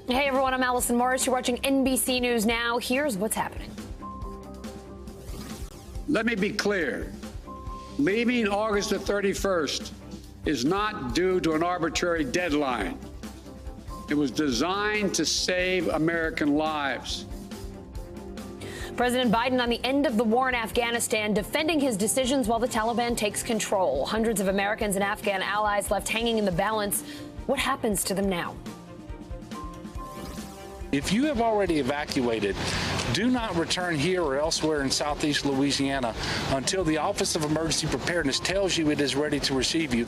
Hey everyone, I'm Allison Morris. You're watching NBC News Now. Here's what's happening. Let me be clear. Leaving August the 31st is not due to an arbitrary deadline. It was designed to save American lives. President Biden on the end of the war in Afghanistan, defending his decisions while the Taliban takes control. Hundreds of Americans and Afghan allies left hanging in the balance. What happens to them now? If you have already evacuated, do not return here or elsewhere in southeast Louisiana until the Office of Emergency Preparedness tells you it is ready to receive you.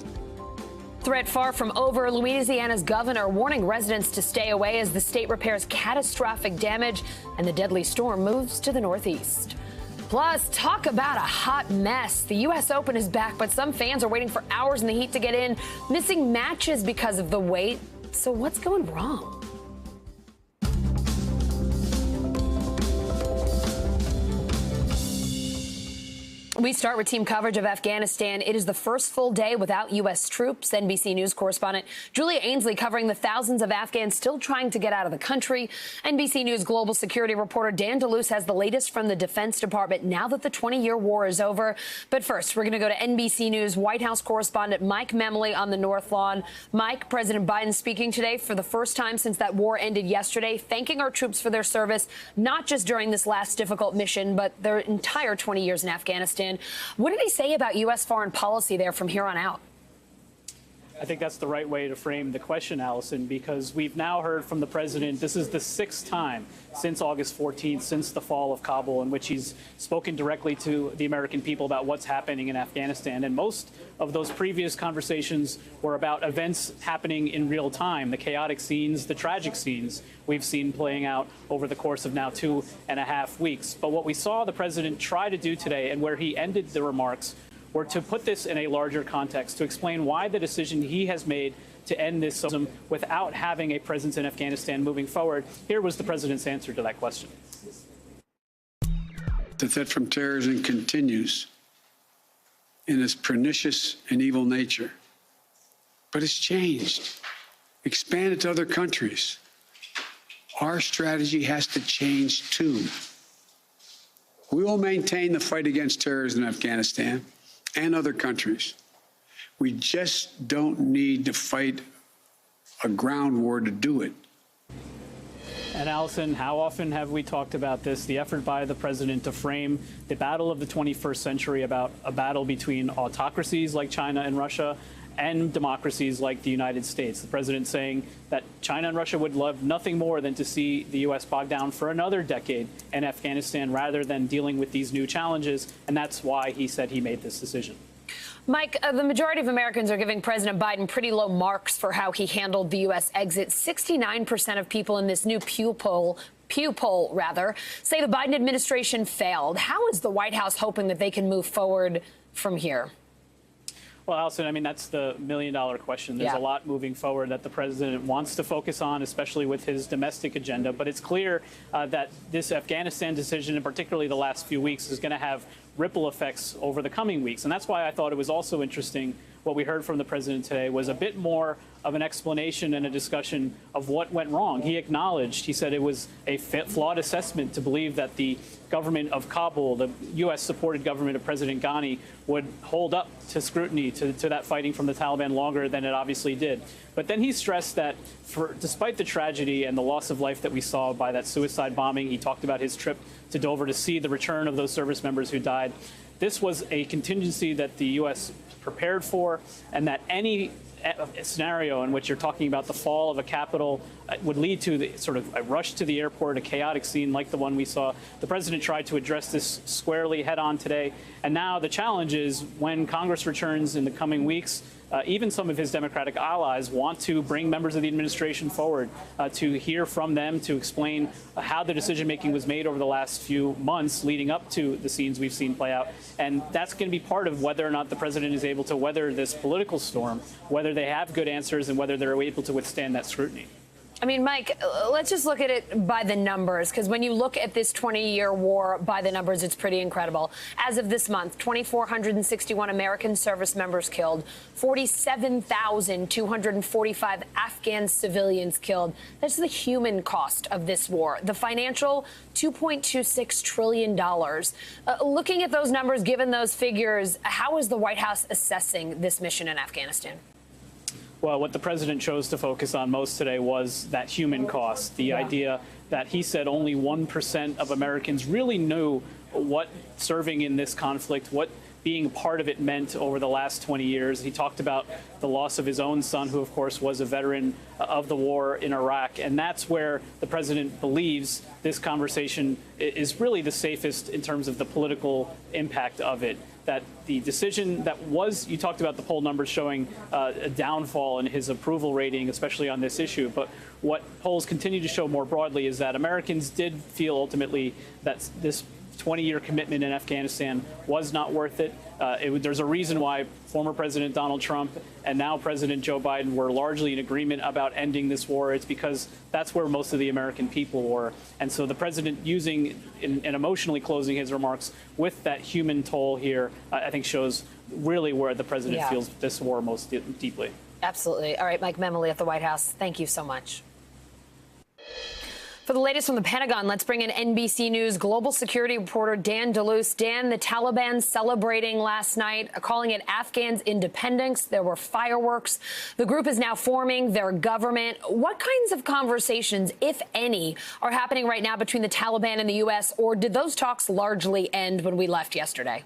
Threat far from over. Louisiana's governor warning residents to stay away as the state repairs catastrophic damage and the deadly storm moves to the northeast. Plus, talk about a hot mess. The U.S. Open is back, but some fans are waiting for hours in the heat to get in, missing matches because of the wait. So what's going wrong? We start with team coverage of Afghanistan. It is the first full day without U.S. troops. NBC News correspondent Julia Ainsley covering the thousands of Afghans still trying to get out of the country. NBC News global security reporter Dan DeLuce has the latest from the Defense Department now that the 20-year war is over. But first, we're going to go to NBC News White House correspondent Mike Memley on the North Lawn. Mike, President Biden speaking today for the first time since that war ended yesterday, thanking our troops for their service, not just during this last difficult mission, but their entire 20 years in Afghanistan. What did he say about U.S. foreign policy there from here on out? I think that's the right way to frame the question, Allison, because we've now heard from the president. This is the sixth time since August 14th, since the fall of Kabul, in which he's spoken directly to the American people about what's happening in Afghanistan. And most of those previous conversations were about events happening in real time, the chaotic scenes, the tragic scenes we've seen playing out over the course of now 2.5 weeks. But what we saw the president try to do today, and where he ended the remarks, were to put this in a larger context, to explain why the decision he has made to end this without having a presence in Afghanistan moving forward. Here was the president's answer to that question. The threat from terrorism continues in its pernicious and evil nature. But it's changed, expanded to other countries. Our strategy has to change too. We will maintain the fight against terrorism in Afghanistan and other countries. We just don't need to fight a ground war to do it. And Allison, how often have we talked about this, the effort by the president to frame the battle of the 21st century about a battle between autocracies like China and Russia and democracies like the United States. The president saying that China and Russia would love nothing more than to see the U.S. bogged down for another decade in Afghanistan rather than dealing with these new challenges. And that's why he said he made this decision. Mike, the majority of Americans are giving President Biden pretty low marks for how he handled the U.S. exit. 69% of people in this new Pew poll, say the Biden administration failed. How is the White House hoping that they can move forward from here? Well, Allison, I mean, that's the million-dollar question. There's a lot moving forward that the president wants to focus on, especially with his domestic agenda. But it's clear that this Afghanistan decision, and particularly the last few weeks, is going to have ripple effects over the coming weeks. And that's why I thought it was also interesting what we heard from the president today was a bit more of an explanation and a discussion of what went wrong. He acknowledged, he said it was a flawed assessment to believe that the government of Kabul, the U.S.-supported government of President Ghani, would hold up to scrutiny to that fighting from the Taliban longer than it obviously did. But then he stressed that despite the tragedy and the loss of life that we saw by that suicide bombing, he talked about his trip to Dover to see the return of those service members who died. This was a contingency that the U.S. prepared for, and that any scenario in which you're talking about the fall of a capital would lead to the sort of a rush to the airport, a chaotic scene like the one we saw. The president tried to address this squarely head on today. And now the challenge is when Congress returns in the coming weeks, even some of his Democratic allies want to bring members of the administration forward to hear from them, to explain how the decision-making was made over the last few months leading up to the scenes we've seen play out. And that's going to be part of whether or not the president is able to weather this political storm, whether they have good answers and whether they're able to withstand that scrutiny. I mean, Mike, let's just look at it by the numbers, because when you look at this 20-year war by the numbers, it's pretty incredible. As of this month, 2,461 American service members killed, 47,245 Afghan civilians killed. That's the human cost of this war. The financial, $2.26 trillion. Looking at those numbers, given those figures, how is the White House assessing this mission in Afghanistan? Well, what the president chose to focus on most today was that human cost, the idea that he said only 1% of Americans really knew what serving in this conflict, what being part of it meant over the last 20 years. He talked about the loss of his own son, who, of course, was a veteran of the war in Iraq. And that's where the president believes this conversation is really the safest in terms of the political impact of it. That the decision that was, you talked about the poll numbers showing a downfall in his approval rating, especially on this issue. But what polls continue to show more broadly is that Americans did feel ultimately that this 20-year commitment in Afghanistan was not worth it. There's a reason why former President Donald Trump and now President Joe Biden were largely in agreement about ending this war. It's because that's where most of the American people were. And so the president using and emotionally closing his remarks with that human toll here, I think shows really where the president feels this war most deeply. Absolutely. All right, Mike Memoli at the White House, thank you so much. For the latest from the Pentagon, let's bring in NBC News global security reporter Dan DeLuce. Dan, the Taliban celebrating last night, calling it Afghans' independence. There were fireworks. The group is now forming their government. What kinds of conversations, if any, are happening right now between the Taliban and the U.S., or did those talks largely end when we left yesterday?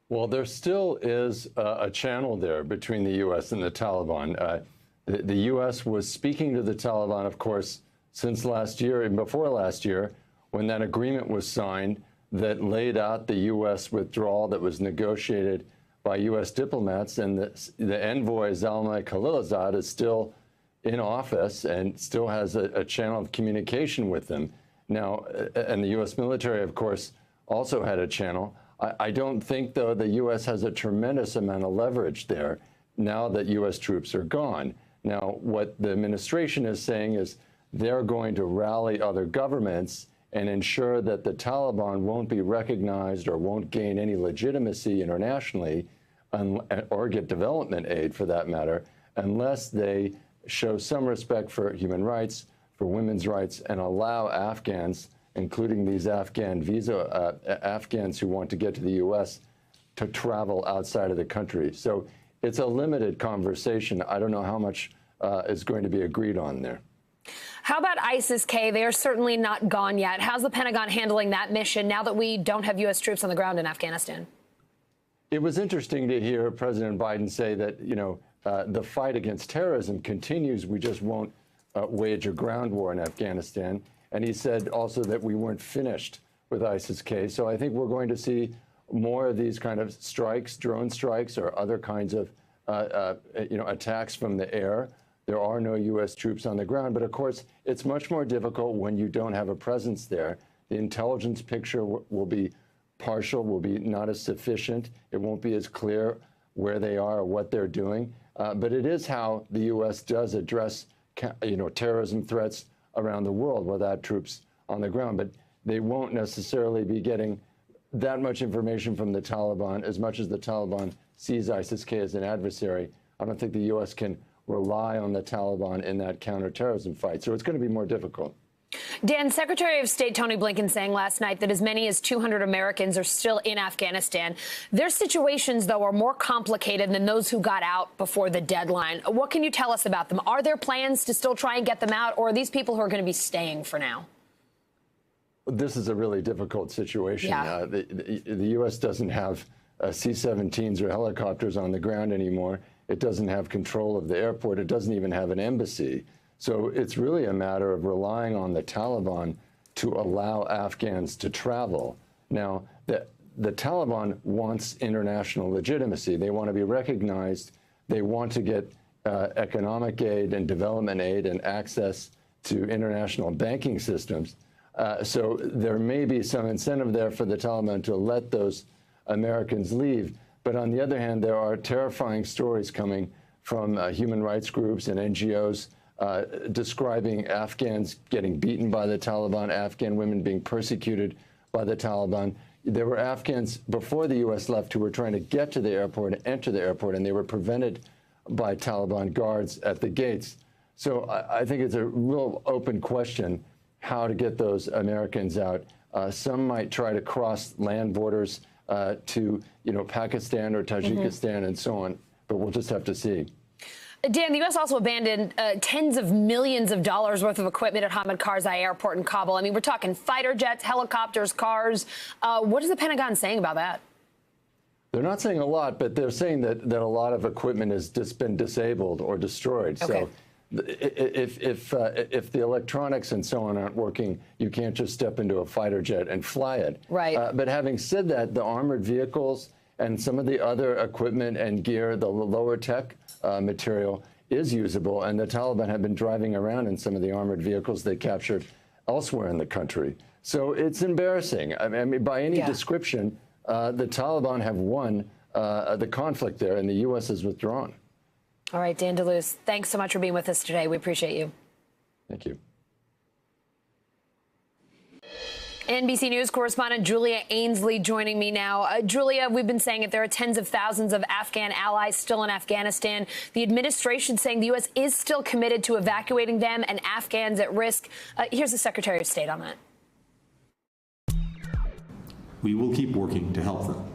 Well, there still is a channel there between the U.S. and the Taliban. The U.S. was speaking to the Taliban, of course, since last year and before last year, when that agreement was signed that laid out the U.S. withdrawal that was negotiated by U.S. diplomats. And the envoy, Zalmay Khalilzad, is still in office and still has a channel of communication with them. Now, and the U.S. military, of course, also had a channel. I don't think, though, the U.S. has a tremendous amount of leverage there now that U.S. troops are gone. Now, what the administration is saying is they're going to rally other governments and ensure that the Taliban won't be recognized or won't gain any legitimacy internationally or get development aid, for that matter, unless they show some respect for human rights, for women's rights, and allow Afghans, including these Afghans who want to get to the U.S., to travel outside of the country. So it's a limited conversation. I don't know how much is going to be agreed on there. How about ISIS-K? They are certainly not gone yet. How's the Pentagon handling that mission now that we don't have U.S. troops on the ground in Afghanistan? It was interesting to hear President Biden say that, the fight against terrorism continues. We just won't wage a ground war in Afghanistan. And he said also that we weren't finished with ISIS-K. So I think we're going to see more of these kind of strikes, drone strikes, or other kinds of, attacks from the air. There are no U.S. troops on the ground. But, of course, it's much more difficult when you don't have a presence there. The intelligence picture will be partial, will be not as sufficient. It won't be as clear where they are or what they're doing. But it is how the U.S. does address, terrorism threats around the world without troops on the ground. But they won't necessarily be getting that much information from the Taliban. As much as the Taliban sees ISIS-K as an adversary, I don't think the U.S. can rely on the Taliban in that counterterrorism fight. So it's going to be more difficult. Dan, Secretary of State Tony Blinken saying last night that as many as 200 Americans are still in Afghanistan. Their situations, though, are more complicated than those who got out before the deadline. What can you tell us about them? Are there plans to still try and get them out, or are these people who are going to be staying for now? This is a really difficult situation. Yeah. The U.S. doesn't have C-17s or helicopters on the ground anymore. It doesn't have control of the airport. It doesn't even have an embassy. So it's really a matter of relying on the Taliban to allow Afghans to travel. Now, the Taliban wants international legitimacy. They want to be recognized. They want to get economic aid and development aid and access to international banking systems. So there may be some incentive there for the Taliban to let those Americans leave. But on the other hand, there are terrifying stories coming from human rights groups and NGOs describing Afghans getting beaten by the Taliban, Afghan women being persecuted by the Taliban. There were Afghans before the U.S. left who were trying to get to the airport and enter the airport, and they were prevented by Taliban guards at the gates. So I think it's a real open question how to get those Americans out. Some might try to cross land borders to, Pakistan or Tajikistan and so on, but we'll just have to see. Dan, the U.S. also abandoned tens of millions of dollars worth of equipment at Hamid Karzai Airport in Kabul. I mean, we're talking fighter jets, helicopters, cars. What is the Pentagon saying about that? They're not saying a lot, but they're saying that a lot of equipment has just been disabled or destroyed. Okay. So if the electronics and so on aren't working, you can't just step into a fighter jet and fly it. Right. But having said that, the armored vehicles and some of the other equipment and gear, the lower tech material is usable, and the Taliban have been driving around in some of the armored vehicles they captured elsewhere in the country. So it's embarrassing. I mean, by any description, the Taliban have won the conflict there, and the U.S. has withdrawn. All right, Dan DeLuce, thanks so much for being with us today. We appreciate you. Thank you. NBC News correspondent Julia Ainsley joining me now. Julia, we've been saying it, there are tens of thousands of Afghan allies still in Afghanistan. The administration saying the U.S. is still committed to evacuating them and Afghans at risk. Here's the Secretary of State on that. We will keep working to help them.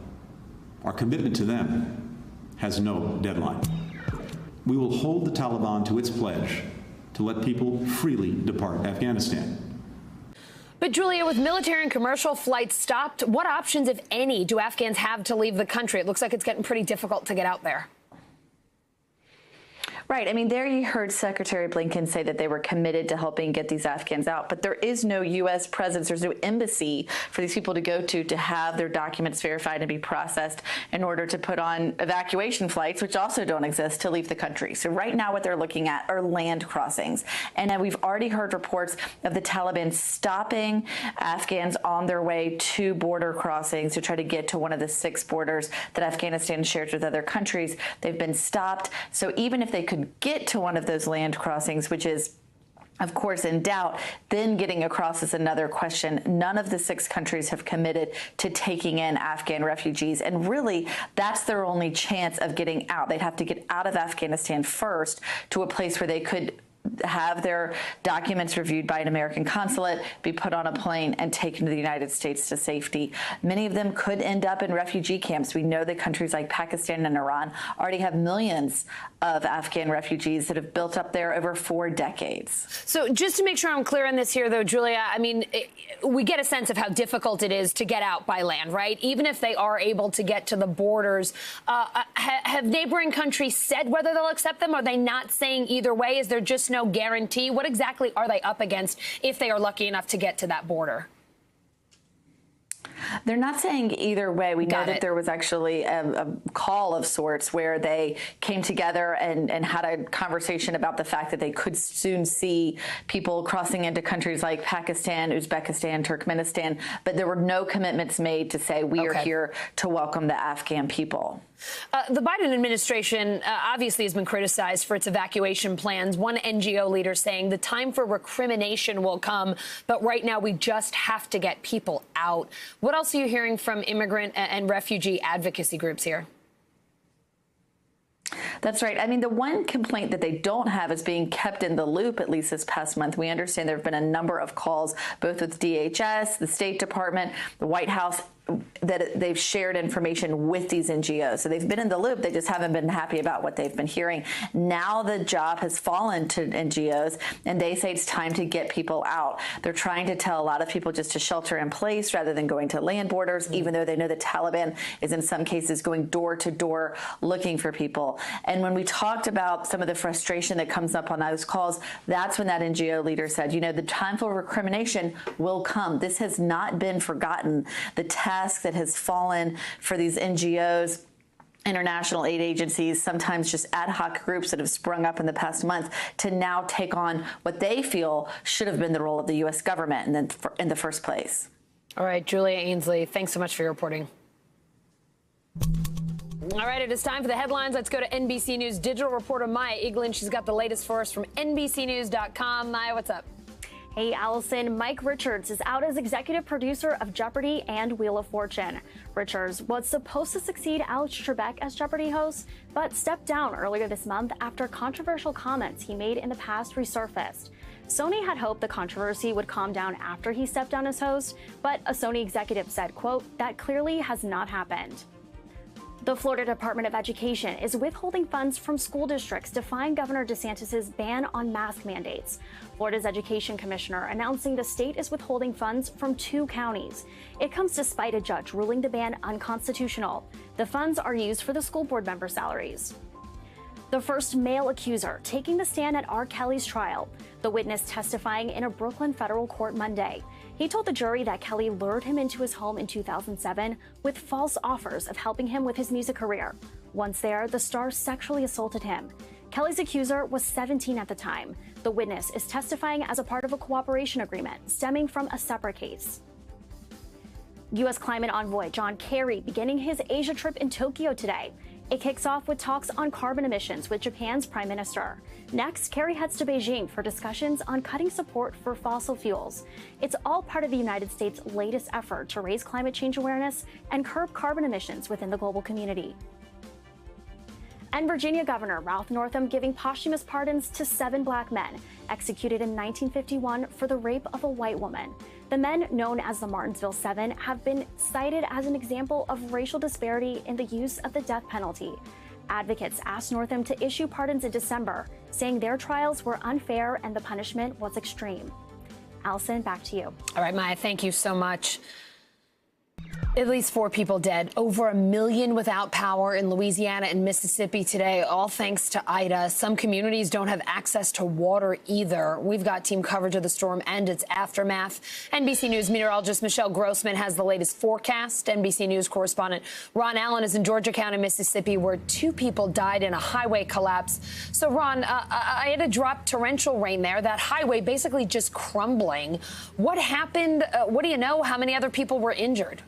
Our commitment to them has no deadline. We will hold the Taliban to its pledge to let people freely depart Afghanistan. But, Julia, with military and commercial flights stopped, what options, if any, do Afghans have to leave the country? It looks like it's getting pretty difficult to get out there. Right. I mean, there you heard Secretary Blinken say that they were committed to helping get these Afghans out. But there is no U.S. presence. There's no embassy for these people to go to have their documents verified and be processed in order to put on evacuation flights, which also don't exist, to leave the country. So right now what they're looking at are land crossings. And we've already heard reports of the Taliban stopping Afghans on their way to border crossings to try to get to one of the 6 borders that Afghanistan shares with other countries. They've been stopped. So even if they could get to one of those land crossings, which is of course in doubt, then getting across is another question. None of the 6 countries have committed to taking in Afghan refugees, and really that's their only chance of getting out. They'd have to get out of Afghanistan first to a place where they could have their documents reviewed by an American consulate, be put on a plane and taken to the United States to safety. Many of them could end up in refugee camps. We know that countries like Pakistan and Iran already have millions of Afghan refugees that have built up there over 4 decades. So just to make sure I'm clear on this here, though, Julia, I mean, we get a sense of how difficult it is to get out by land, right? Even if they are able to get to the borders, have neighboring countries said whether they'll accept them? Are they not saying either way? Is there just no guarantee? What exactly are they up against if they are lucky enough to get to that border? They're not saying either way. We know that there was actually a call of sorts where they came together and had a conversation about the fact that they could soon see people crossing into countries like Pakistan, Uzbekistan, Turkmenistan, but there were no commitments made to say we are here to welcome the Afghan people. The Biden administration obviously has been criticized for its evacuation plans. One NGO leader saying the time for recrimination will come, but right now we just have to get people out. What else are you hearing from immigrant and refugee advocacy groups here? That's right. I mean, the one complaint that they don't have is being kept in the loop, at least this past month. We understand there have been a number of calls, both with DHS, the State Department, the White House, that they've shared information with these NGOs. So they've been in the loop. They just haven't been happy about what they've been hearing. Now the job has fallen to NGOs, and they say it's time to get people out. They're trying to tell a lot of people just to shelter in place rather than going to land borders, even though they know the Taliban is in some cases going door to door looking for people. And when we talked about some of the frustration that comes up on those calls, that's when that NGO leader said, you know, the time for recrimination will come. This has not been forgotten. The task that has fallen for these NGOs, international aid agencies, sometimes just ad hoc groups that have sprung up in the past month, to now take on what they feel should have been the role of the U.S. government in the first place. All right, Julia Ainsley, thanks so much for your reporting. All right, it is time for the headlines. Let's go to NBC News Digital reporter Maya Eaglin. She's got the latest for us from NBCNews.com. Maya, what's up? Hey, Allison. Mike Richards is out as executive producer of Jeopardy and Wheel of Fortune. Richards was supposed to succeed Alex Trebek as Jeopardy host, but stepped down earlier this month after controversial comments he made in the past resurfaced. Sony had hoped the controversy would calm down after he stepped down as host, but a Sony executive said, quote, "That clearly has not happened." The Florida Department of Education is withholding funds from school districts defying Governor DeSantis' ban on mask mandates. Florida's education commissioner announcing the state is withholding funds from 2 counties. It comes despite a judge ruling the ban unconstitutional. The funds are used for the school board member salaries. The first male accuser taking the stand at R. Kelly's trial. The witness testifying in a Brooklyn federal court Monday. He told the jury that Kelly lured him into his home in 2007 with false offers of helping him with his music career. Once there, the star sexually assaulted him. Kelly's accuser was 17 at the time. The witness is testifying as a part of a cooperation agreement stemming from a separate case. U.S. climate envoy John Kerry beginning his Asia trip in Tokyo today. It kicks off with talks on carbon emissions with Japan's prime minister. Next, Kerry heads to Beijing for discussions on cutting support for fossil fuels. It's all part of the United States' latest effort to raise climate change awareness and curb carbon emissions within the global community. And Virginia Governor Ralph Northam giving posthumous pardons to 7 black men executed in 1951 for the rape of a white woman. The men, known as the Martinsville 7, have been cited as an example of racial disparity in the use of the death penalty. Advocates asked Northam to issue pardons in December, saying their trials were unfair and the punishment was extreme. Allison, back to you. All right, Maya, thank you so much. At least 4 people dead, over 1 million without power in Louisiana and Mississippi today, all thanks to Ida. Some communities don't have access to water either. We've got team coverage of the storm and its aftermath. NBC News meteorologist Michelle Grossman has the latest forecast. NBC News correspondent Ron Allen is in Georgia County, Mississippi, where 2 people died in a highway collapse. So, Ron, I had to drop torrential rain there. That highway basically just crumbling. What happened? What do you know? How many other people were injured?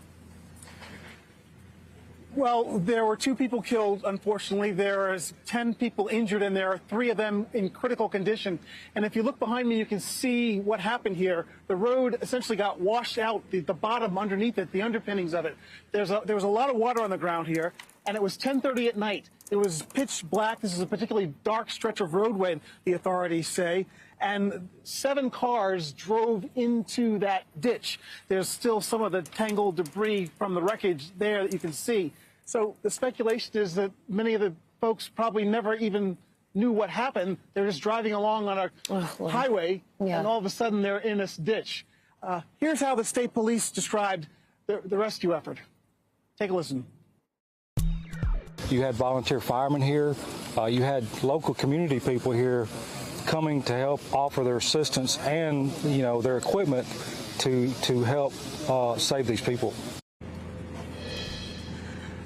Well, there were 2 people killed, unfortunately. There is 10 people injured, and there are 3 of them in critical condition. And if you look behind me, you can see what happened here. The road essentially got washed out, the bottom underneath it, the underpinnings of it. There was a lot of water on the ground here, and it was 10:30 at night. It was pitch black. This is a particularly dark stretch of roadway, the authorities say. And 7 cars drove into that ditch. There's still some of the tangled debris from the wreckage there that you can see. So the speculation is that many of the folks probably never even knew what happened. They're just driving along on a highway, and all of a sudden they're in this ditch. Here's how the state police described the rescue effort. Take a listen. You had volunteer firemen here. You had local community people here coming to help offer their assistance and, their equipment to help save these people.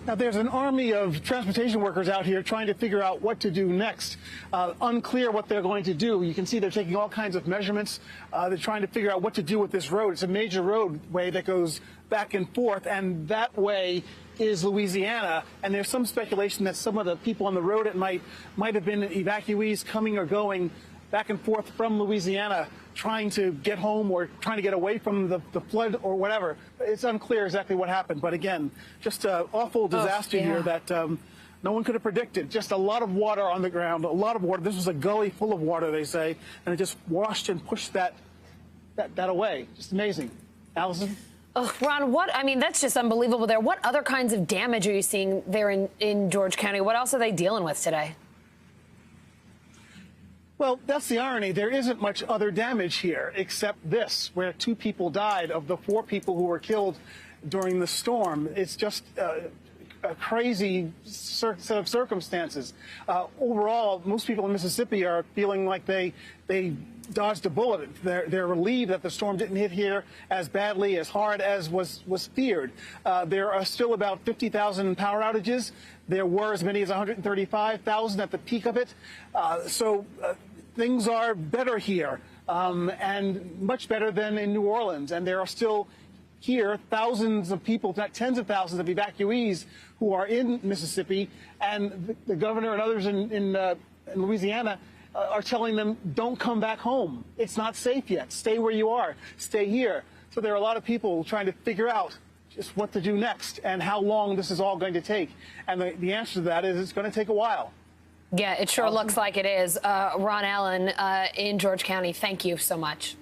Now, there's an army of transportation workers out here trying to figure out what to do next. Unclear what they're going to do. You can see they're taking all kinds of measurements. They're trying to figure out what to do with this road. It's a major roadway that goes back and forth, and that way is Louisiana. And there's some speculation that some of the people on the road might have been evacuees coming or going back and forth from Louisiana, trying to get home or trying to get away from the flood or whatever. It's unclear exactly what happened. But again, just an awful disaster here that no one could have predicted. Just a lot of water on the ground, a lot of water. This was a gully full of water, they say, and it just washed and pushed that away. Just amazing. Allison? Oh, Ron, that's just unbelievable there. What other kinds of damage are you seeing there in George County? What else are they dealing with today? Well, that's the irony. There isn't much other damage here except this, where 2 people died of the 4 people who were killed during the storm. It's just a crazy set of circumstances. Overall, most people in Mississippi are feeling like they dodged a bullet. They're relieved that the storm didn't hit here as badly, as hard as was feared. There are still about 50,000 power outages. There were as many as 135,000 at the peak of it. So things are better here, and much better than in New Orleans. And there are still here thousands of people, not tens of thousands of evacuees who are in Mississippi, and the governor and others in Louisiana are telling them, don't come back home. It's not safe yet. Stay where you are. Stay here. So there are a lot of people trying to figure out just what to do next and how long this is all going to take. And the answer to that is it's going to take a while. Yeah, it sure looks like it is. Ron Allen in George County, thank you so much.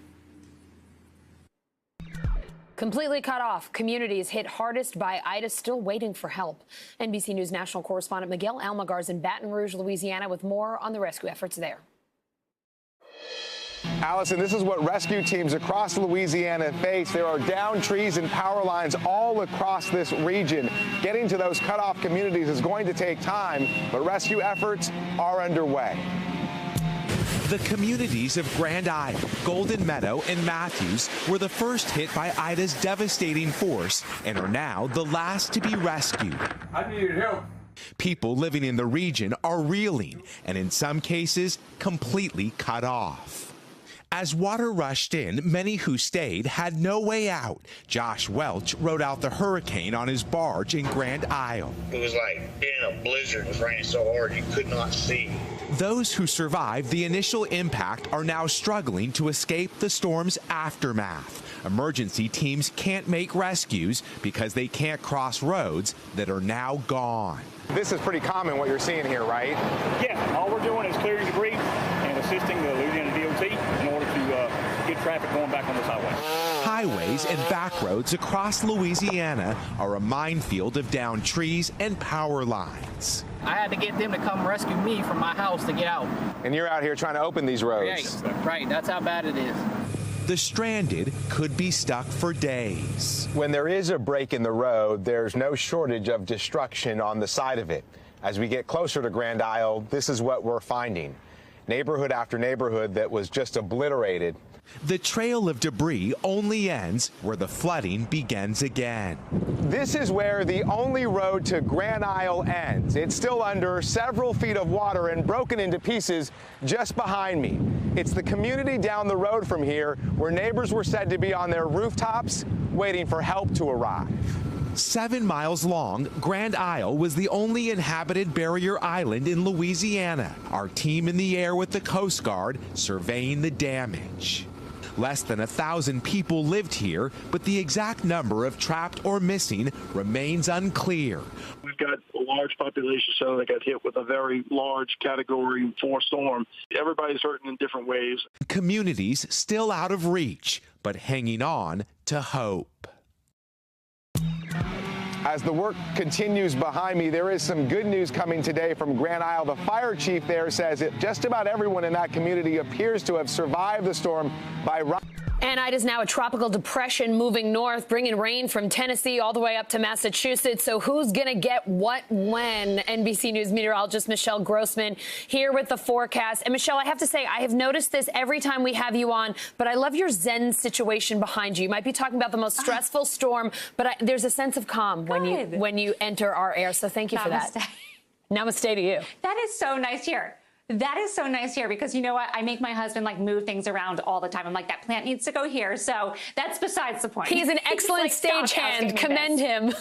Completely cut off. Communities hit hardest by Ida still waiting for help. NBC News national correspondent Miguel Almaguer is in Baton Rouge, Louisiana, with more on the rescue efforts there. Allison, this is what rescue teams across Louisiana face. There are downed trees and power lines all across this region. Getting to those cut-off communities is going to take time, but rescue efforts are underway. The communities of Grand Isle, Golden Meadow, and Matthews were the first hit by Ida's devastating force and are now the last to be rescued. I need help. People living in the region are reeling and in some cases completely cut off. As water rushed in, many who stayed had no way out. Josh Welch rode out the hurricane on his barge in Grand Isle. It was like being in a blizzard. It was raining so hard you could not see. Those who survived the initial impact are now struggling to escape the storm's aftermath. Emergency teams can't make rescues because they can't cross roads that are now gone. This is pretty common what you're seeing here, right? Yeah, all we're doing is clearing debris and assisting the Louisiana DOT in order to get traffic going back on this highway. Highways and back roads across Louisiana are a minefield of downed trees and power lines. I had to get them to come rescue me from my house to get out. And you're out here trying to open these roads. Right, that's how bad it is. The stranded could be stuck for days. When there is a break in the road, there's no shortage of destruction on the side of it. As we get closer to Grand Isle, this is what we're finding. Neighborhood after neighborhood that was just obliterated. The trail of debris only ends where the flooding begins again. This is where the only road to Grand Isle ends. It's still under several feet of water and broken into pieces just behind me. It's the community down the road from here where neighbors were said to be on their rooftops waiting for help to arrive. 7 miles long, Grand Isle was the only inhabited barrier island in Louisiana. Our team in the air with the Coast Guard surveying the damage. Less than 1,000 people lived here, but the exact number of trapped or missing remains unclear. We've got a large population so that got hit with a very large Category 4 storm. Everybody's hurting in different ways. Communities still out of reach, but hanging on to hope. As the work continues behind me, there is some good news coming today from Grand Isle. The fire chief there says that just about everyone in that community appears to have survived the storm by And Ida's now a tropical depression moving north, bringing rain from Tennessee all the way up to Massachusetts. So who's going to get what when? NBC News meteorologist Michelle Grossman here with the forecast. And Michelle, I have to say, I have noticed this every time we have you on, but I love your zen situation behind you. You might be talking about the most stressful storm, but there's a sense of calm when you enter our air. So thank you for that. Namaste to you. That is so nice here. That is so nice here because you know what? I make my husband like move things around all the time. I'm like, that plant needs to go here. So that's besides the point. He's an excellent stagehand. Commend him.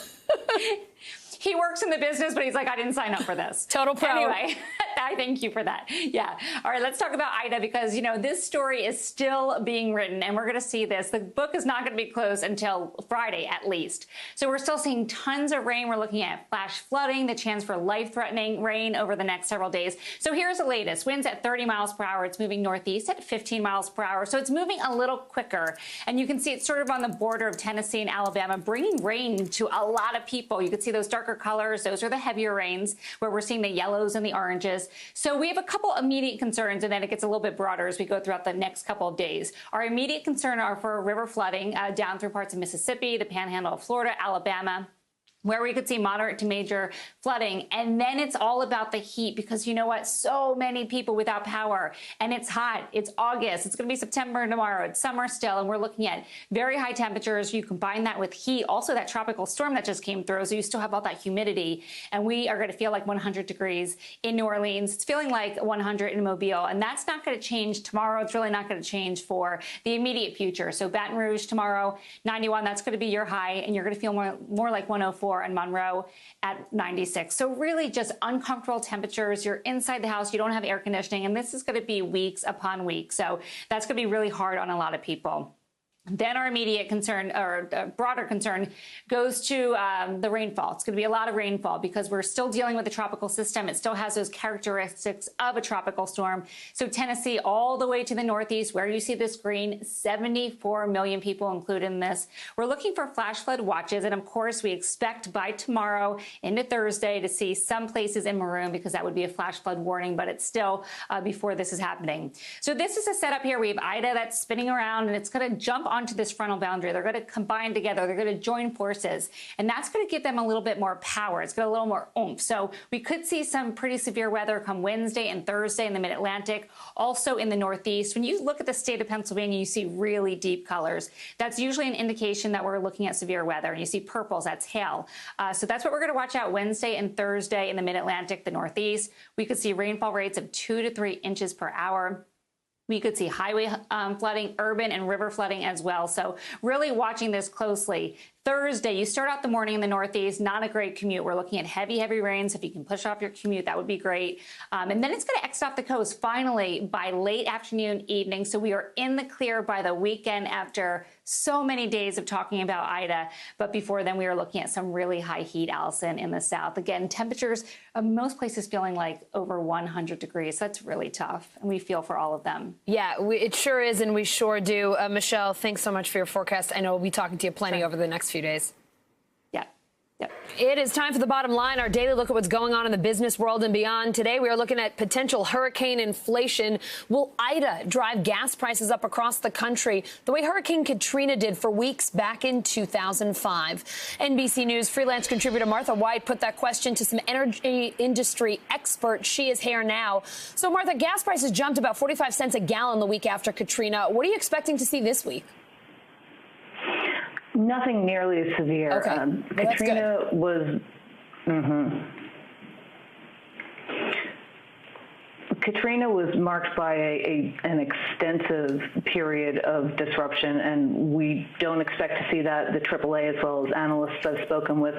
He works in the business, but he's like, I didn't sign up for this. Total pro. Anyway, I thank you for that. Yeah. All right, let's talk about Ida because, you know, this story is still being written and we're going to see this. The book is not going to be closed until Friday at least. So we're still seeing tons of rain. We're looking at flash flooding, the chance for life-threatening rain over the next several days. So here's the latest. Winds at 30 miles per hour. It's moving northeast at 15 miles per hour. So it's moving a little quicker. And you can see it's sort of on the border of Tennessee and Alabama, bringing rain to a lot of people. You can see those darker colors. Those are the heavier rains where we're seeing the yellows and the oranges. So we have a couple immediate concerns, and then it gets a little bit broader as we go throughout the next couple of days. Our immediate concern are for river flooding down through parts of Mississippi, the panhandle of Florida, Alabama. where we could see moderate to major flooding. And then it's all about the heat, because you know what? So many people without power, and it's hot. It's August. It's going to be September tomorrow. It's summer still, and we're looking at very high temperatures. You combine that with heat, also that tropical storm that just came through, so you still have all that humidity, and we are going to feel like 100 degrees in New Orleans. It's feeling like 100 in Mobile, and that's not going to change tomorrow. It's really not going to change for the immediate future. So Baton Rouge tomorrow, 91, that's going to be your high, and you're going to feel more like 104, and Monroe at 96. So really just uncomfortable temperatures. You're inside the house, you don't have air conditioning, and this is going to be weeks upon weeks. So that's going to be really hard on a lot of people. Then our immediate concern, or broader concern, goes to the rainfall. It's going to be a lot of rainfall because we're still dealing with the tropical system. It still has those characteristics of a tropical storm. So Tennessee all the way to the northeast, where you see this green, 74 million people included in this. We're looking for flash flood watches. And of course, we expect by tomorrow into Thursday to see some places in maroon, because that would be a flash flood warning, but it's still before this is happening. So this is a setup here. We have Ida that's spinning around, and it's going to jump onto this frontal boundary. They're going to combine together. They're going to join forces, and that's going to give them a little bit more power. It's got a little more oomph. So we could see some pretty severe weather come Wednesday and Thursday in the mid-Atlantic, also in the Northeast. When you look at the state of Pennsylvania, you see really deep colors. That's usually an indication that we're looking at severe weather. And you see purples, that's hail. So that's what we're going to watch out Wednesday and Thursday in the mid-Atlantic, the Northeast. We could see rainfall rates of 2 to 3 inches per hour. We could see highway flooding, urban and river flooding as well. So really watching this closely. Thursday, you start out the morning in the Northeast, not a great commute. We're looking at heavy, heavy rains. If you can push off your commute, that would be great. And then it's going to exit off the coast finally by late afternoon, evening. So we are in the clear by the weekend after so many days of talking about Ida. But before then, we were looking at some really high heat, Allison, in the south. Again, temperatures most places feeling like over 100 degrees. So that's really tough. And we feel for all of them. Yeah, it sure is. And we sure do. Michelle, thanks so much for your forecast. I know we'll be talking to you plenty over the next few days. Yeah. Yep. It is time for the bottom line, our daily look at what's going on in the business world and beyond. Today, we are looking at potential hurricane inflation. Will Ida drive gas prices up across the country the way Hurricane Katrina did for weeks back in 2005? NBC News freelance contributor Martha White put that question to some energy industry experts. She is here now. So, Martha, gas prices jumped about 45 cents a gallon the week after Katrina. What are you expecting to see this week? Nothing nearly as severe. Okay. Katrina was. Katrina was marked by an extensive period of disruption, and we don't expect to see that. The AAA, as well as analysts I've spoken with,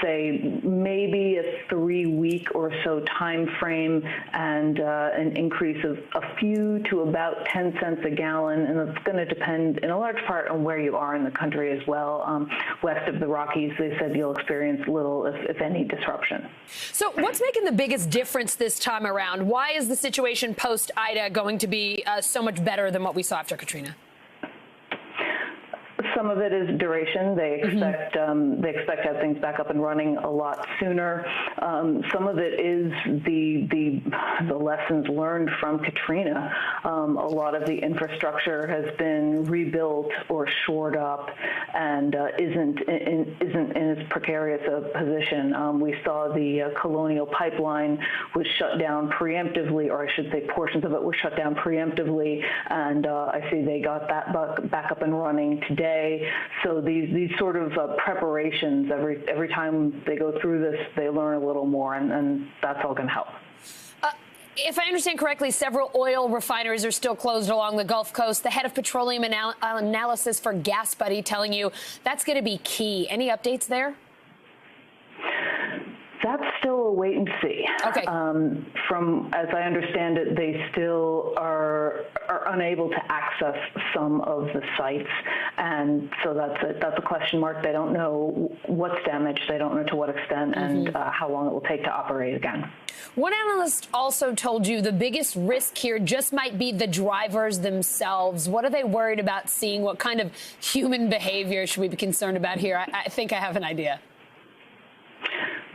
say maybe a 3-week or so time frame and an increase of a few to about 10 cents a gallon, and it's going to depend in a large part on where you are in the country as well. West of the Rockies, they said you'll experience little, if any, disruption. So what's making the biggest difference this time around? Why is the situation post-Ida going to be so much better than what we saw after Katrina? Some of it is duration. They expect to have things back up and running a lot sooner. Some of it is the lessons learned from Katrina. A lot of the infrastructure has been rebuilt or shored up, and isn't in as precarious a position. We saw the Colonial Pipeline was shut down preemptively, or I should say portions of it were shut down preemptively, and I see they got that back up and running today. So these sort of preparations, every time they go through this, they learn a little more, and that's all going to help. If I understand correctly, several oil refineries are still closed along the Gulf Coast. The head of petroleum analysis for GasBuddy telling you that's going to be key. Any updates there? That's still a wait and see. Okay. From as I understand it, they still are unable to access some of the sites, and so that's a question mark. They don't know what's damaged. They don't know to what extent and how long it will take to operate again. One analyst also told you the biggest risk here just might be the drivers themselves. What are they worried about seeing? What kind of human behavior should we be concerned about here? I think I have an idea.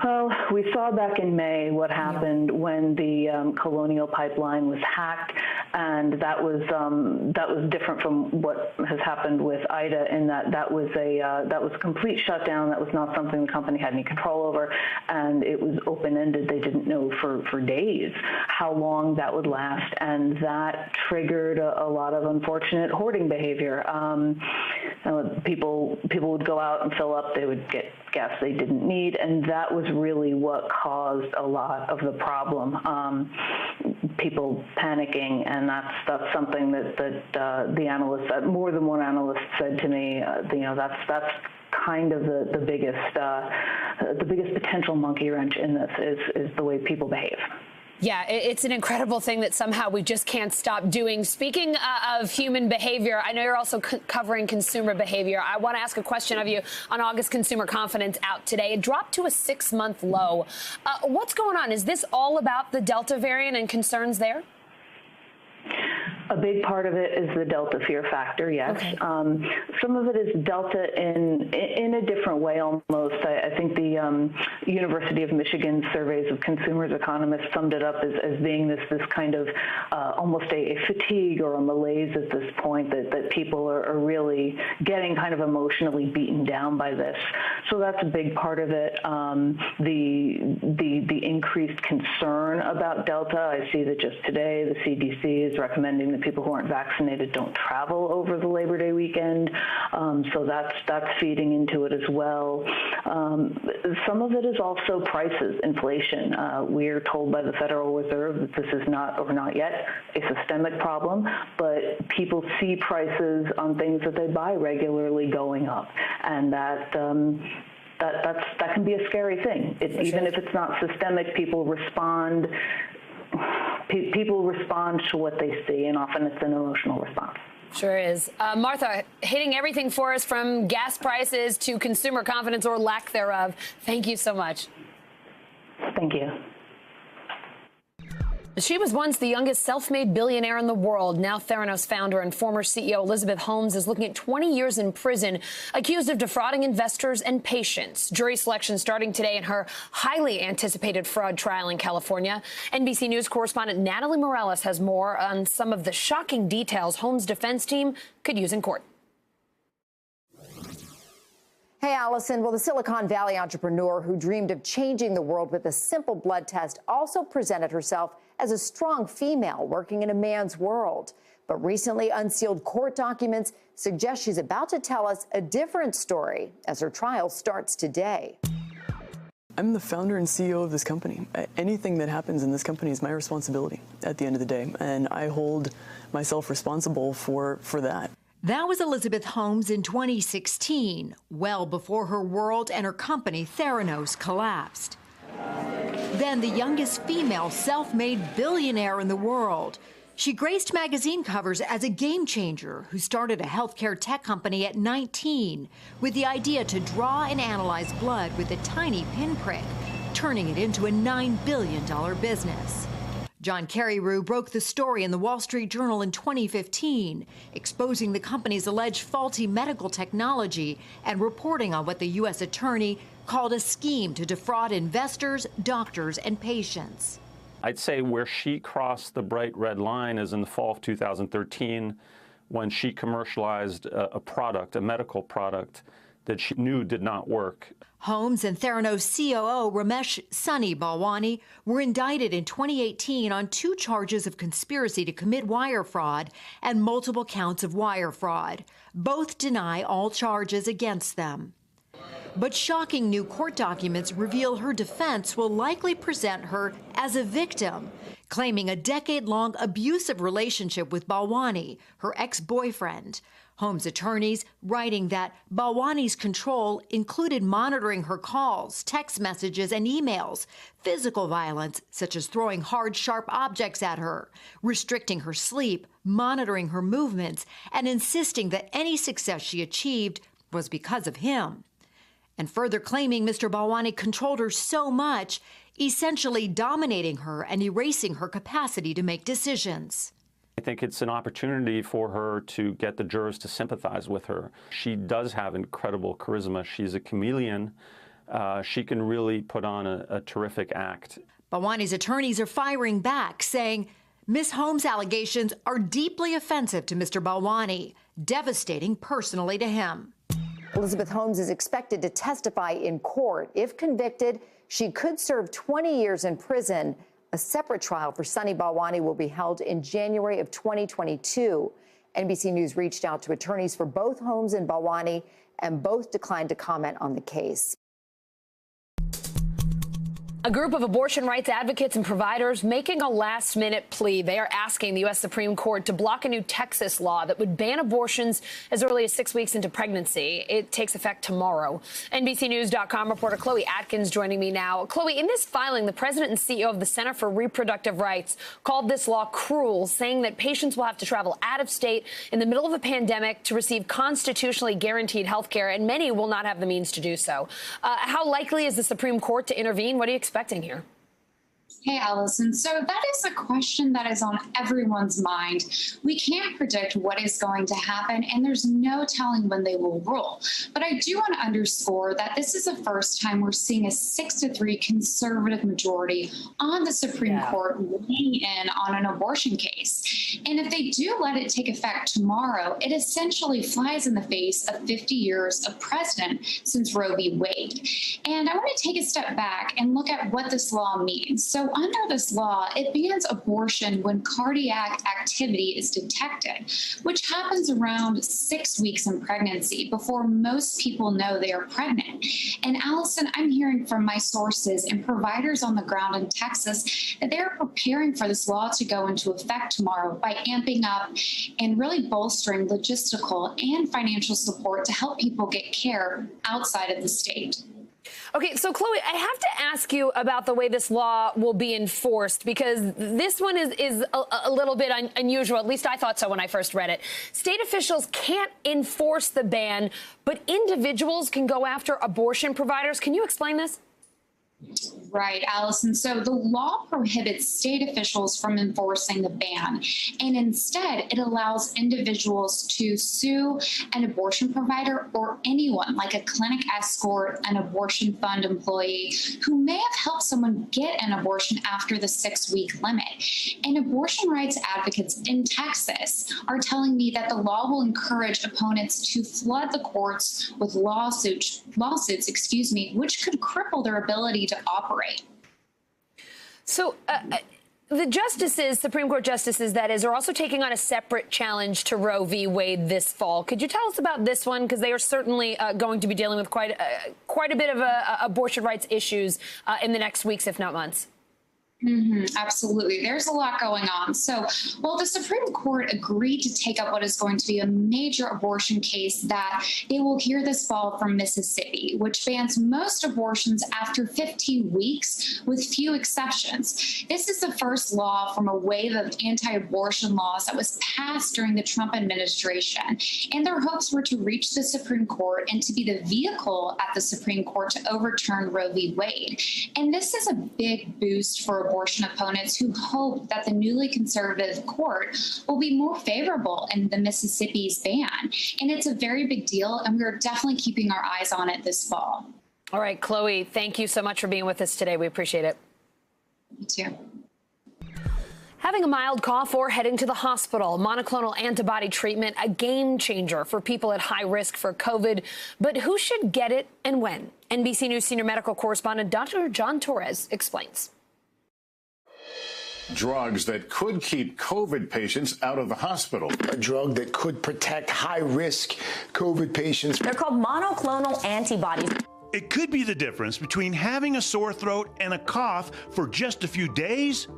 Well, we saw back in May what happened when the Colonial Pipeline was hacked, and that was different from what has happened with Ida in that was a complete shutdown. That was not something the company had any control over, and it was open-ended. They didn't know for days how long that would last, and that triggered a lot of unfortunate hoarding behavior. People would go out and fill up. They would get gas they didn't need, and that was really what caused a lot of the problem. People panicking, and that's something that the analysts, more than one analyst, said to me. That's kind of the biggest potential monkey wrench in this is the way people behave. Yeah, it's an incredible thing that somehow we just can't stop doing. Speaking of human behavior, I know you're also covering consumer behavior. I want to ask a question of you on August consumer confidence out today. It dropped to a 6-month low. What's going on? Is this all about the Delta variant and concerns there? A big part of it is the Delta fear factor, yes. Okay. Some of it is Delta in a different way almost. I think the University of Michigan surveys of consumers economists summed it up as being this kind of almost a fatigue or a malaise at this point, that people are really getting kind of emotionally beaten down by this. So that's a big part of it. The increased concern about Delta. I see that just today the CDC is recommending that people who aren't vaccinated don't travel over the Labor Day weekend. So that's feeding into it as well. Some of it is also prices, inflation. We're told by the Federal Reserve that this is not yet a systemic problem, but people see prices on things that they buy regularly going up, and that can be a scary thing. Even if it's not systemic, people respond. People respond to what they see, and often it's an emotional response. Sure is. Martha, hitting everything for us from gas prices to consumer confidence or lack thereof. Thank you so much. Thank you. She was once the youngest self-made billionaire in the world. Now Theranos founder and former CEO Elizabeth Holmes is looking at 20 years in prison, accused of defrauding investors and patients. Jury selection starting today in her highly anticipated fraud trial in California. NBC News correspondent Natalie Morales has more on some of the shocking details Holmes' defense team could use in court. Hey, Allison. Well, the Silicon Valley entrepreneur who dreamed of changing the world with a simple blood test also presented herself as a strong female working in a man's world. But recently unsealed court documents suggest she's about to tell us a different story as her trial starts today. I'm the founder and CEO of this company. Anything that happens in this company is my responsibility at the end of the day, and I hold myself responsible for that. That was Elizabeth Holmes in 2016, well before her world and her company Theranos collapsed. Then the youngest female self-made billionaire in the world. She graced magazine covers as a game changer who started a healthcare tech company at 19 with the idea to draw and analyze blood with a tiny pinprick, turning it into a $9 billion business. John KERRY broke the story in the Wall Street Journal in 2015, exposing the company's alleged faulty medical technology and reporting on what the U.S. attorney called a scheme to defraud investors, doctors, and patients. I'd say where she crossed the bright red line is in the fall of 2013 when she commercialized a product, a medical product, that she knew did not work. Holmes and Theranos COO Ramesh Sunny Balwani were indicted in 2018 on 2 charges of conspiracy to commit wire fraud and multiple counts of wire fraud. Both deny all charges against them. But shocking new court documents reveal her defense will likely present her as a victim, claiming a decade-long abusive relationship with Balwani, her ex-boyfriend. Holmes' attorneys writing that Balwani's control included monitoring her calls, text messages, and emails, physical violence, such as throwing hard, sharp objects at her, restricting her sleep, monitoring her movements, and insisting that any success she achieved was because of him. And further claiming Mr. Balwani controlled her so much, essentially dominating her and erasing her capacity to make decisions. I think it's an opportunity for her to get the jurors to sympathize with her. She does have incredible charisma. She's a chameleon. She can really put on a terrific act. Balwani's attorneys are firing back, saying Ms. Holmes' allegations are deeply offensive to Mr. Balwani, devastating personally to him. Elizabeth Holmes is expected to testify in court. If convicted, she could serve 20 years in prison. A separate trial for Sunny Balwani will be held in January of 2022. NBC News reached out to attorneys for both Holmes and Balwani, and both declined to comment on the case. A group of abortion rights advocates and providers making a last-minute plea. They are asking the U.S. Supreme Court to block a new Texas law that would ban abortions as early as 6 weeks into pregnancy. It takes effect tomorrow. NBCNews.com reporter Chloe Atkins joining me now. Chloe, in this filing, the president and CEO of the Center for Reproductive Rights called this law cruel, saying that patients will have to travel out of state in the middle of a pandemic to receive constitutionally guaranteed health care, and many will not have the means to do so. How likely is the Supreme Court to intervene? What do you expecting here? Hey, Allison. So that is a question that is on everyone's mind. We can't predict what is going to happen, and there's no telling when they will rule. But I do want to underscore that this is the first time we're seeing a 6-3 conservative majority on the Supreme Court weighing in on an abortion case. And if they do let it take effect tomorrow, it essentially flies in the face of 50 years of precedent since Roe v. Wade. And I want to take a step back and look at what this law means. So under this law, it bans abortion when cardiac activity is detected, which happens around 6 weeks in pregnancy before most people know they are pregnant. And Allison, I'm hearing from my sources and providers on the ground in Texas that they're preparing for this law to go into effect tomorrow by amping up and really bolstering logistical and financial support to help people get care outside of the state. Okay, so Chloe, I have to ask you about the way this law will be enforced, because this one is a little bit unusual. At least I thought so when I first read it. State officials can't enforce the ban, but individuals can go after abortion providers. Can you explain this? Right, Allison. So the law prohibits state officials from enforcing the ban, and instead it allows individuals to sue an abortion provider or anyone like a clinic escort, an abortion fund employee who may have helped someone get an abortion after the 6-week limit. And abortion rights advocates in Texas are telling me that the law will encourage opponents to flood the courts with lawsuits, which could cripple their ability to operate. So the justices, Supreme Court justices, that is, are also taking on a separate challenge to Roe v. Wade this fall. Could you tell us about this one? Because they are certainly going to be dealing with quite a bit of abortion rights issues in the next weeks, if not months. Absolutely. There's a lot going on. So, well, the Supreme Court agreed to take up what is going to be a major abortion case that they will hear this fall from Mississippi, which bans most abortions after 15 weeks, with few exceptions. This is the first law from a wave of anti-abortion laws that was passed during the Trump administration. And their hopes were to reach the Supreme Court and to be the vehicle at the Supreme Court to overturn Roe v. Wade. And this is a big boost for abortion opponents who hope that the newly conservative court will be more favorable in the Mississippi's ban. And it's a very big deal, and we're definitely keeping our eyes on it this fall. All right, Chloe, thank you so much for being with us today. We appreciate it. You too. Having a mild cough or heading to the hospital, monoclonal antibody treatment, a game changer for people at high risk for COVID. But who should get it and when? NBC News senior medical correspondent Dr. John Torres explains. Drugs that could keep COVID patients out of the hospital. A drug that could protect high-risk COVID patients. They're called monoclonal antibodies. It could be the difference between having a sore throat and a cough for just a few days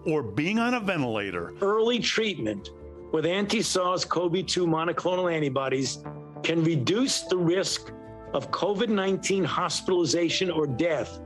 or being on a ventilator. Early treatment with anti-SARS-CoV-2 monoclonal antibodies can reduce the risk of COVID-19 hospitalization or death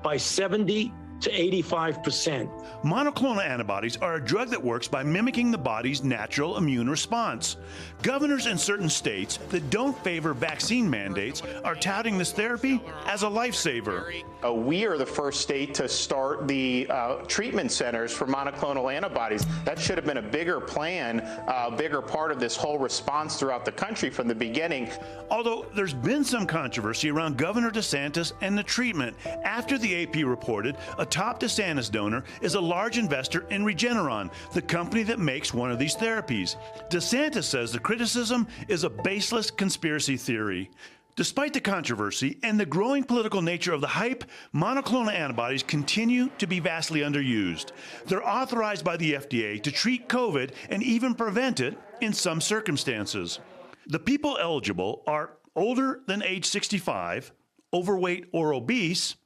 by 70 to 85%. Monoclonal antibodies are a drug that works by mimicking the body's natural immune response. Governors in certain states that don't favor vaccine mandates are touting this therapy as a lifesaver. We are the first state to start the treatment centers for monoclonal antibodies. That should have been a bigger plan, a bigger part of this whole response throughout the country from the beginning. Although there's been some controversy around Governor DeSantis and the treatment after the AP reported a a top DeSantis donor, is a large investor in Regeneron, the company that makes one of these therapies. DeSantis says the criticism is a baseless conspiracy theory. Despite the controversy and the growing political nature of the hype, monoclonal antibodies continue to be vastly underused. They're authorized by the FDA to treat COVID and even prevent it in some circumstances. The people eligible are older than age 65, overweight or obese,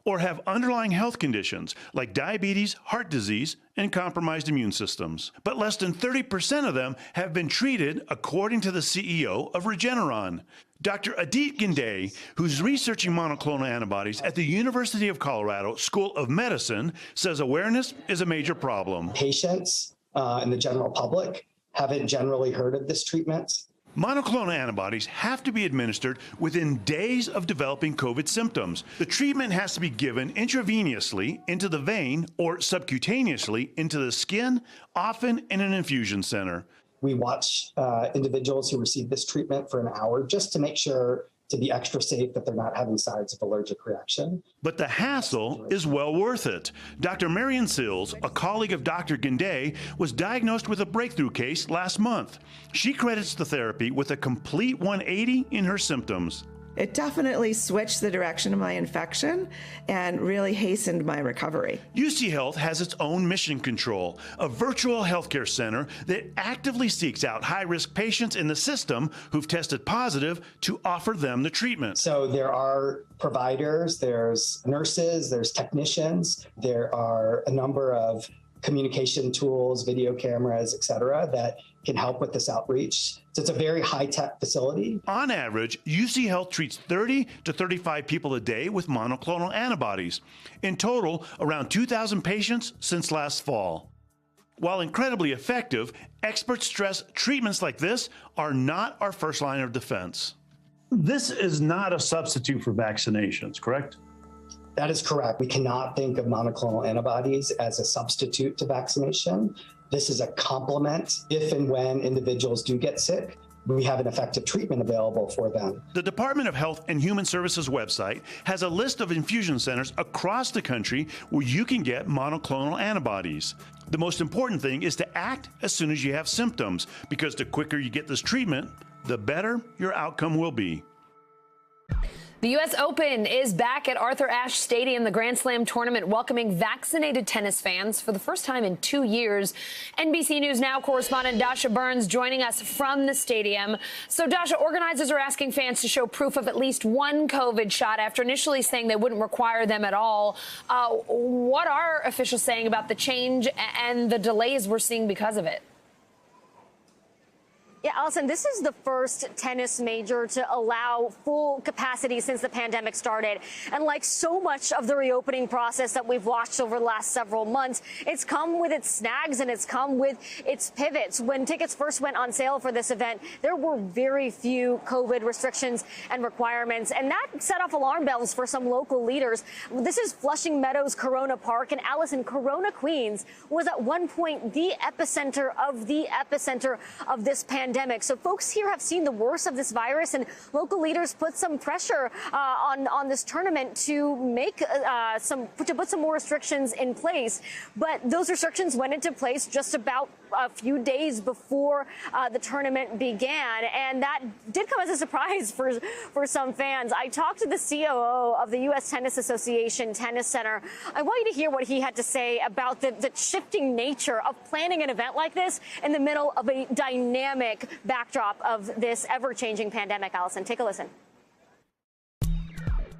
or have underlying health conditions like diabetes, heart disease, and compromised immune systems. But less than 30% of them have been treated, according to the CEO of Regeneron. Dr. Adit Ghinde, who's researching monoclonal antibodies at the University of Colorado School of Medicine, says awareness is a major problem. Patients and the general public haven't generally heard of this treatment. Monoclonal antibodies have to be administered within days of developing COVID symptoms. The treatment has to be given intravenously into the vein or subcutaneously into the skin, often in an infusion center. We watch individuals who receive this treatment for an hour just to make sure to be extra safe that they're not having signs of allergic reaction. But the hassle is well worth it. Dr. Marion Sills, a colleague of Dr. Ghinde, was diagnosed with a breakthrough case last month. She credits the therapy with a complete 180 in her symptoms. It definitely switched the direction of my infection and really hastened my recovery. UC Health has its own Mission Control, a virtual healthcare center that actively seeks out high-risk patients in the system who've tested positive to offer them the treatment. So there are providers, there's nurses, there's technicians, there are a number of communication tools, video cameras, et cetera, that can help with this outreach. So it's a very high-tech facility. On average, UC Health treats 30 to 35 people a day with monoclonal antibodies. In total, around 2,000 patients since last fall. While incredibly effective, experts stress treatments like this are not our first line of defense. This is not a substitute for vaccinations, correct? That is correct. We cannot think of monoclonal antibodies as a substitute to vaccination. This is a complement. If and when individuals do get sick, we have an effective treatment available for them. The Department of Health and Human Services website has a list of infusion centers across the country where you can get monoclonal antibodies. The most important thing is to act as soon as you have symptoms, because the quicker you get this treatment, the better your outcome will be. The U.S. Open is back at Arthur Ashe Stadium, the Grand Slam tournament, welcoming vaccinated tennis fans for the first time in 2 years. NBC News Now correspondent Dasha Burns joining us from the stadium. So, Dasha, organizers are asking fans to show proof of at least one COVID shot after initially saying they wouldn't require them at all. What are officials saying about the change and the delays we're seeing because of it? Yeah, Allison, this is the first tennis major to allow full capacity since the pandemic started. And like so much of the reopening process that we've watched over the last several months, it's come with its snags and it's come with its pivots. When tickets first went on sale for this event, there were very few COVID restrictions and requirements, and that set off alarm bells for some local leaders. This is Flushing Meadows Corona Park, and Allison, Corona, Queens was at one point the epicenter of this pandemic. So folks here have seen the worst of this virus, and local leaders put some pressure on this tournament to make put some more restrictions in place. But those restrictions went into place just about a few days before the tournament began, and that did come as a surprise for some fans. I talked to the COO of the U.S. Tennis Association Tennis Center. I want you to hear what he had to say about the shifting nature of planning an event like this in the middle of a dynamic backdrop of this ever-changing pandemic. Allison, take a listen.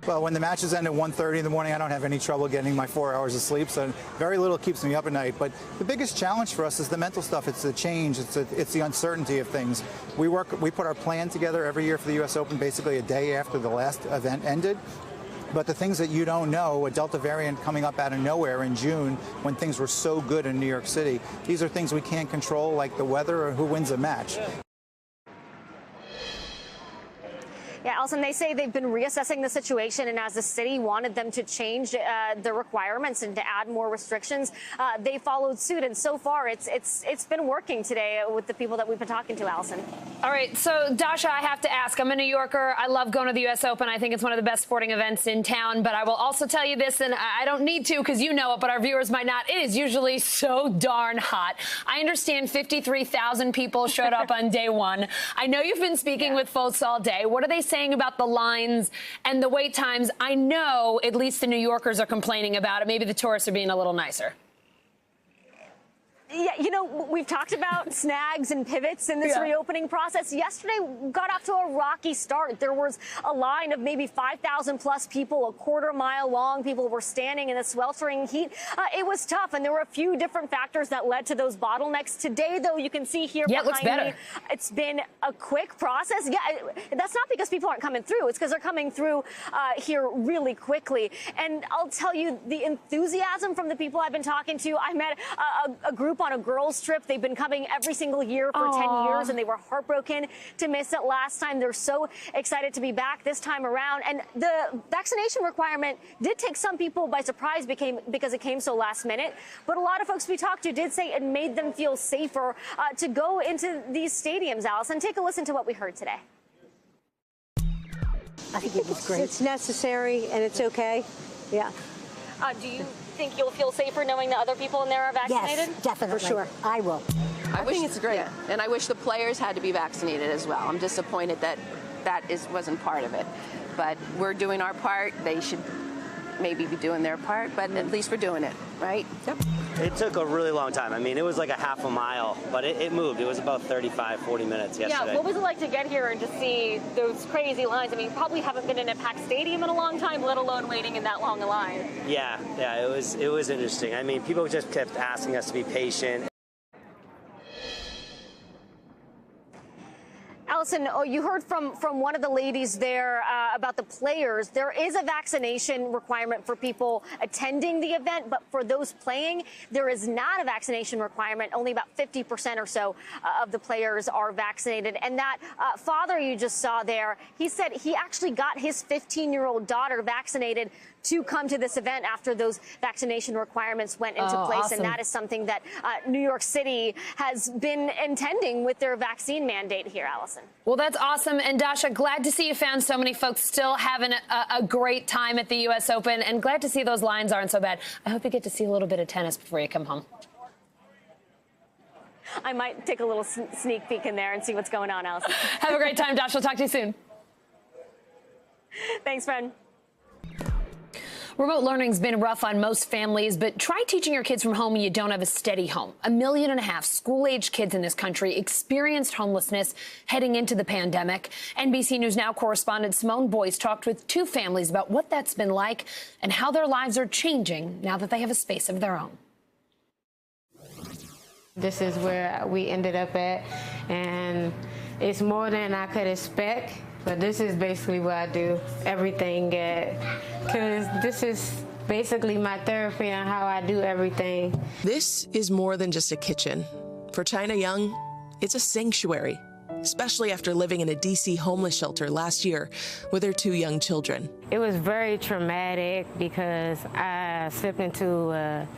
Well, when the matches end at 1:30 in the morning, I don't have any trouble getting my 4 hours of sleep, so very little keeps me up at night. But the biggest challenge for us is the mental stuff. It's the change. It's the uncertainty of things. We put our plan together every year for the U.S. Open basically a day after the last event ended. But the things that you don't know, a Delta variant coming up out of nowhere in June when things were so good in New York City, these are things we can't control, like the weather or who wins a match. Yeah, Alison, they say they've been reassessing the situation, and as the city wanted them to change the requirements and to add more restrictions, they followed suit. And so far, it's been working today with the people that we've been talking to, Alison. All right, so Dasha, I have to ask. I'm a New Yorker. I love going to the U.S. Open. I think it's one of the best sporting events in town. But I will also tell you this, and I don't need to because you know it, but our viewers might not. It is usually so darn hot. I understand 53,000 people showed up on day one. I know you've been speaking with folks all day. What are they saying about the lines and the wait times? I know at least the New Yorkers are complaining about it. Maybe the tourists are being a little nicer. Yeah, you know, we've talked about snags and pivots in this reopening process. Yesterday got off to a rocky start. There was a line of maybe 5,000 plus people, a quarter-mile long. People were standing in the sweltering heat. It was tough, and there were a few different factors that led to those bottlenecks. Today, though, you can see here behind me, it's been a quick process. Yeah, that's not because people aren't coming through. It's because they're coming through here really quickly. And I'll tell you, the enthusiasm from the people I've been talking to, I met a group on a girls' trip. They've been coming every single year for 10 years, and they were heartbroken to miss it last time. They're so excited to be back this time around. And the vaccination requirement did take some people by surprise because it came so last minute. But a lot of folks we talked to did say it made them feel safer to go into these stadiums, Allison. Take a listen to what we heard today. I think it was great. It's necessary, and it's okay. Yeah. Do you think you'll feel safer knowing that other people in there are vaccinated? Yes, definitely. For sure. I will. I think it's great. Yeah. And I wish the players had to be vaccinated as well. I'm disappointed that wasn't part of it. But we're doing our part. They should maybe be doing their part, but at least we're doing it, right? Yep. It took a really long time. I mean, it was like a half a mile, but it moved. It was about 35, 40 minutes yesterday. Yeah, what was it like to get here and to see those crazy lines? I mean, you probably haven't been in a packed stadium in a long time, let alone waiting in that long a line. Yeah, it was interesting. I mean, people just kept asking us to be patient. Allison, you heard from one of the ladies there about the players. There is a vaccination requirement for people attending the event, but for those playing, there is not a vaccination requirement. Only about 50% or so of the players are vaccinated. And that father you just saw there, he said he actually got his 15-year-old daughter vaccinated to come to this event after those vaccination requirements went into place. Awesome. And that is something that New York City has been intending with their vaccine mandate here, Allison. Well, that's awesome. And Dasha, glad to see you found so many folks still having a great time at the U.S. Open, and glad to see those lines aren't so bad. I hope you get to see a little bit of tennis before you come home. I might take a little sneak peek in there and see what's going on, Allison. Have a great time, Dasha. We'll talk to you soon. Thanks, friend. Remote learning's been rough on most families, but try teaching your kids from home when you don't have a steady home. 1.5 million school-age kids in this country experienced homelessness heading into the pandemic. NBC News Now correspondent Simone Boyce talked with 2 families about what that's been like and how their lives are changing now that they have a space of their own. This is where we ended up at, and it's more than I could expect. But this is basically what I do everything at, because this is basically my therapy on how I do everything. This is more than just a kitchen. For China Young, it's a sanctuary, especially after living in a D.C. homeless shelter last year with her 2 young children. It was very traumatic because I slipped into a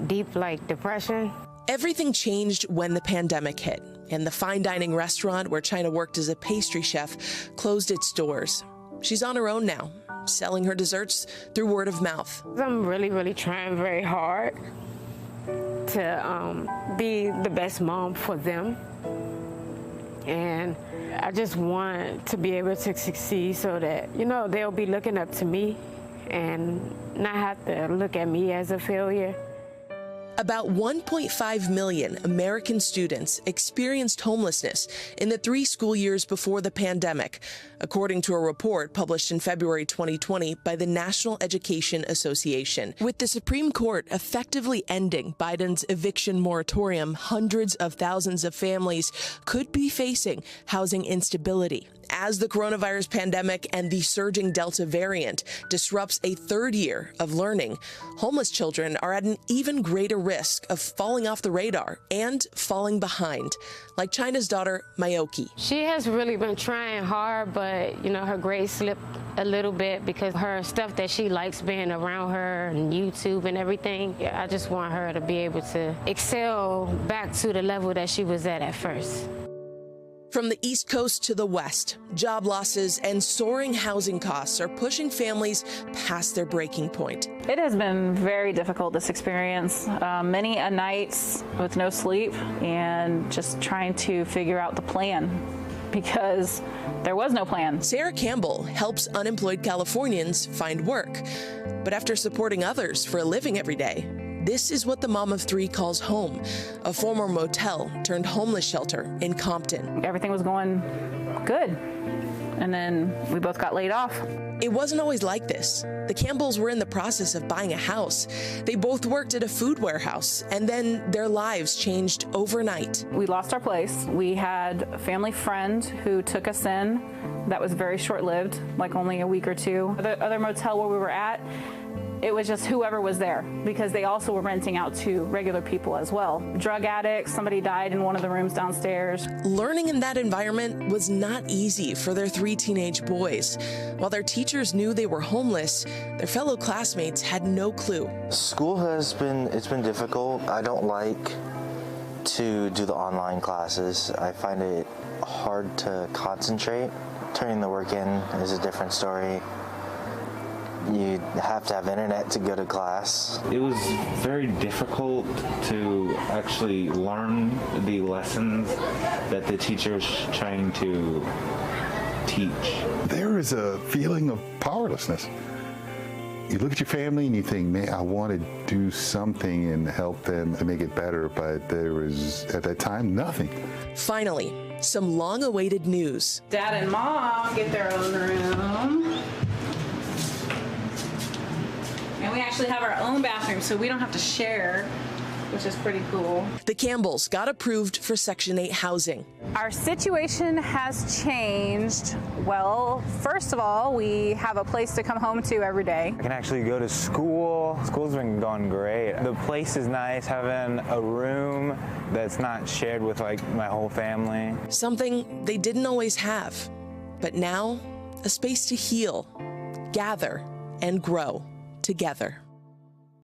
deep, depression. Everything changed when the pandemic hit, and the fine dining restaurant where China worked as a pastry chef closed its doors. She's on her own now, selling her desserts through word of mouth. I'm really, really trying very hard to be the best mom for them. And I just want to be able to succeed so that, they'll be looking up to me and not have to look at me as a failure. About 1.5 million American students experienced homelessness in the 3 school years before the pandemic, according to a report published in February 2020 by the National Education Association. With the Supreme Court effectively ending Biden's eviction moratorium, hundreds of thousands of families could be facing housing instability as the coronavirus pandemic and the surging Delta variant disrupts a third year of learning, homeless children are at an even greater risk of falling off the radar and falling behind, like China's daughter, Mayoki. She has really been trying hard, but, you know, her grades slipped a little bit because her stuff that she likes being around her and YouTube and everything. I just want her to be able to excel back to the level that she was at first. From the East Coast to the West, job losses and soaring housing costs are pushing families past their breaking point. It has been very difficult, this experience. Many nights with no sleep and just trying to figure out the plan, because there was no plan. Sarah Campbell helps unemployed Californians find work. But after supporting others for a living every day, this is what the mom of three calls home, a former motel turned homeless shelter in Compton. Everything was going good, and then we both got laid off. It wasn't always like this. The Campbells were in the process of buying a house. They both worked at a food warehouse, and then their lives changed overnight. We lost our place. We had a family friend who took us in. That was very short-lived, like only a week or two. The other motel where we were at, it was just whoever was there, because they also were renting out to regular people as well. Drug addicts, somebody died in one of the rooms downstairs. Learning in that environment was not easy for their three teenage boys. While their teachers knew they were homeless, their fellow classmates had no clue. School has been difficult. I don't like to do the online classes. I find it hard to concentrate. Turning the work in is a different story. You have to have internet to go to class. It was very difficult to actually learn the lessons that the teacher's trying to teach. There is a feeling of powerlessness. You look at your family and you think, man, I want to do something and help them to make it better, but there was, at that time, nothing. Finally, some long-awaited news. Dad and Mom get their own room. And we actually have our own bathroom, so we don't have to share, which is pretty cool. The Campbells got approved for Section 8 housing. Our situation has changed. Well, first of all, we have a place to come home to every day. I can actually go to school. School's been going great. The place is nice, having a room that's not shared with like my whole family. Something they didn't always have, but now a space to heal, gather, and grow together.